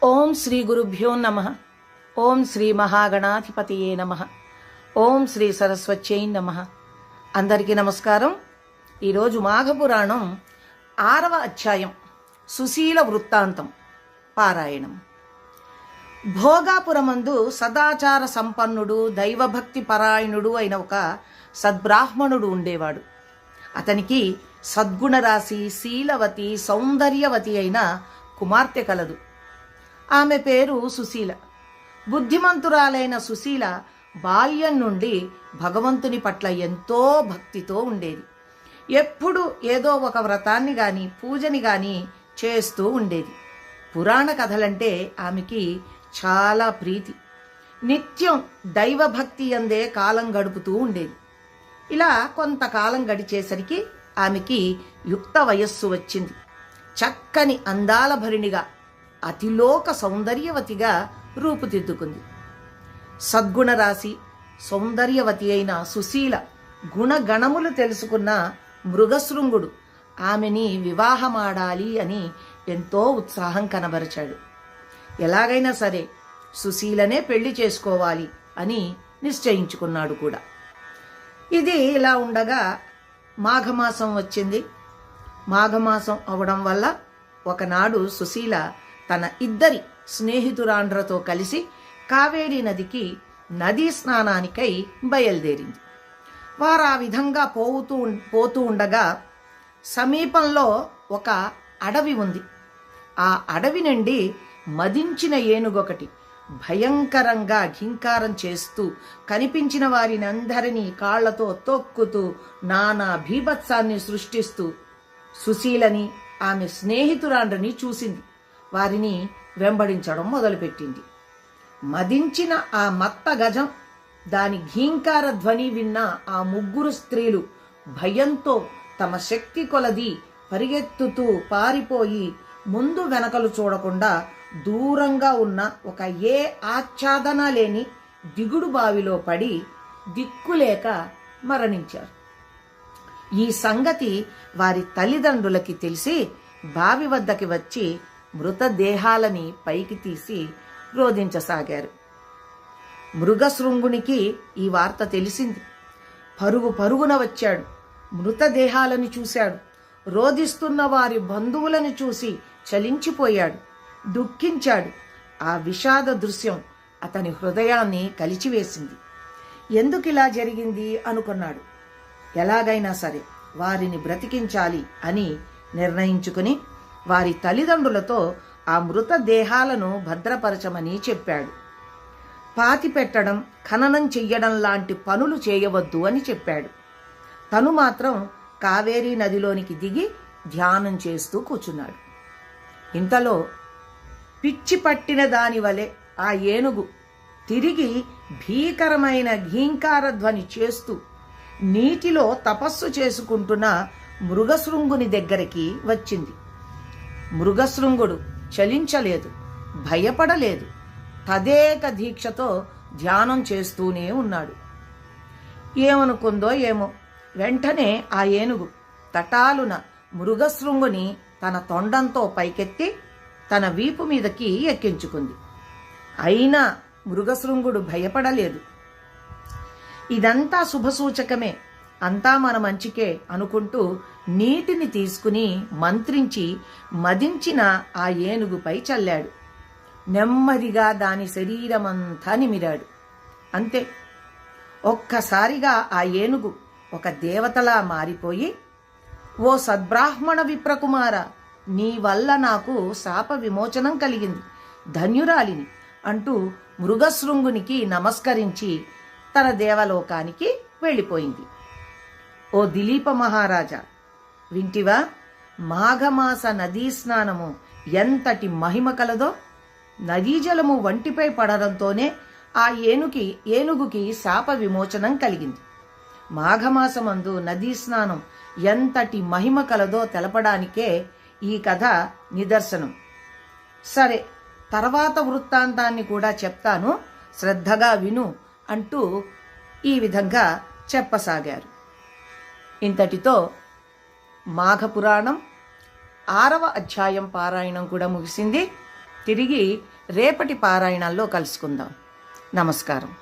ఓం శ్రీ గురుభ్యో నమః. ఓం శ్రీ మహాగణాధిపతియే నమః. ఓం శ్రీ సరస్వత్యై నమః. అందరికీ నమస్కారం. ఈరోజు మాఘపురాణం 6వ అధ్యాయం సుశీల వృత్తాంతం పారాయణం. భోగాపురమందు సదాచార సంపన్నుడు దైవభక్తి పరాయణుడు అయిన ఒక సద్బ్రాహ్మణుడు ఉండేవాడు. అతనికి సద్గుణరాశి శీలవతి సౌందర్యవతి అయిన కుమార్తె కలదు. ఆమె పేరు సుశీల. బుద్ధిమంతురాలైన సుశీల బాల్యం నుండి భగవంతుని పట్ల ఎంతో భక్తితో ఉండేది. ఎప్పుడు ఏదో ఒక వ్రతాన్ని గాని పూజని గాని చేస్తూ ఉండేది. పురాణ కథలంటే ఆమెకి చాలా ప్రీతి. నిత్యం దైవభక్తి అందే కాలం గడుపుతూ ఉండేది. ఇలా కొంతకాలం గడిచేసరికి ఆమెకి యుక్త వయస్సు వచ్చింది. చక్కని అందాల భరిణిగా అతిలోక సౌందర్యవతిగా రూపుదిద్దుకుంది. సద్గుణరాశి సౌందర్యవతి అయిన సుశీల గుణగణములు తెలుసుకున్న మృగశృంగుడు ఆమెని వివాహమాడాలి అని ఎంతో ఉత్సాహం కనబరిచాడు. ఎలాగైనా సరే సుశీలనే పెళ్లి చేసుకోవాలి అని నిశ్చయించుకున్నాడు కూడా. ఇది ఇలా ఉండగా మాఘమాసం వచ్చింది. మాఘమాసం అవడం వల్ల ఒకనాడు సుశీల తన ఇద్దరి స్నేహితురాండ్రతో కలిసి కావేరీ నదికి నదీ స్నానానికై బయలుదేరింది. వారు ఆ విధంగా పోతూ ఉండగా సమీపంలో ఒక అడవి ఉంది. ఆ అడవి నుండి మదించిన ఏనుగొకటి భయంకరంగా ఘీంకారం చేస్తూ కనిపించిన వారిని అందరినీ కాళ్లతో తొక్కుతూ నానా భీభత్సాన్ని సృష్టిస్తూ సుశీలని ఆమె స్నేహితురాండ్రని చూసింది. వారిని వెంబడించడం మొదలుపెట్టింది. మదించిన ఆ మత్త గజం దాని ఘీంకార ధ్వని విన్న ఆ ముగ్గురు స్త్రీలు భయంతో తమ శక్తి కొలది పరిగెత్తుతూ పారిపోయి ముందు వెనకలు చూడకుండా దూరంగా ఉన్న ఒక ఏ ఆచ్ఛాదన లేని దిగుడు బావిలో పడి దిక్కులేక మరణించారు. ఈ సంగతి వారి తల్లిదండ్రులకి తెలిసి బావి వద్దకి వచ్చి మృతదేహాలని పైకి తీసి రోధించసాగారు. మృగశృంగునికి ఈ వార్త తెలిసింది. పరుగున వచ్చాడు. మృతదేహాలను చూశాడు. రోధిస్తున్న వారి బంధువులను చూసి చలించిపోయాడు, దుఃఖించాడు. ఆ విషాద దృశ్యం అతని హృదయాన్ని కలిచివేసింది. ఎందుకిలా జరిగింది అనుకున్నాడు. ఎలాగైనా సరే వారిని బ్రతికించాలి అని నిర్ణయించుకుని వారి తల్లిదండ్రులతో ఆ మృతదేహాలను భద్రపరచమని చెప్పాడు. పాతి పెట్టడం ఖననం చెయ్యడం లాంటి పనులు చేయవద్దు అని చెప్పాడు. తను మాత్రం కావేరీ నదిలోనికి దిగి ధ్యానం చేస్తూ కూర్చున్నాడు. ఇంతలో పిచ్చి పట్టిన దాని వలె ఆ ఏనుగు తిరిగి భీకరమైన ఘీంకార ధ్వని చేస్తూ నీటిలో తపస్సు చేసుకుంటున్న మృగశృంగుని దగ్గరికి వచ్చింది. మృగశృంగుడు చలించలేదు, భయపడలేదు. తదేక దీక్షతో ధ్యానం చేస్తూనే ఉన్నాడు. ఏమనుకుందో ఏమో, వెంటనే ఆ ఏనుగు తటాలున మృగశృంగుని తన తొండంతో పైకెత్తి తన వీపు మీదకి ఎక్కించుకుంది. అయినా మృగశృంగుడు భయపడలేదు. ఇదంతా శుభసూచకమే, అంతా మన మంచికే అనుకుంటూ నీటిని తీసుకుని మంత్రించి మదించిన ఆ ఏనుగుపై చల్లాడు. నెమ్మదిగా దాని శరీరమంతా నిమిరాడు. అంతే, ఒక్కసారిగా ఆ ఏనుగు ఒక దేవతలా మారిపోయి, ఓ సద్బ్రాహ్మణ విప్రకుమార, నీ వల్ల నాకు శాప విమోచనం కలిగింది, ధన్యురాలిని అంటూ మృగశృంగునికి నమస్కరించి తన దేవలోకానికి వెళ్ళిపోయింది. ఓ దిలీప మహారాజా, వింటివా? మాఘమాస నదీ స్నానము ఎంతటి మహిమ కలదో. నదీజలము వంటిపై పడడంతోనే ఆ ఏనుగుకి శాప విమోచనం కలిగింది. మాఘమాసమందు నదీ స్నానం ఎంతటి మహిమ కలదో తెలపడానికే ఈ కథ నిదర్శనం. సరే, తర్వాత వృత్తాంతాన్ని కూడా చెప్తాను, శ్రద్ధగా విను అంటూ ఈ విధంగా చెప్పసాగారు. ఇంతటితో మాఘపురాణం 6వ అధ్యాయం పారాయణం కూడా ముగిసింది. తిరిగి రేపటి పారాయణాల్లో కలుసుకుందాం. నమస్కారం.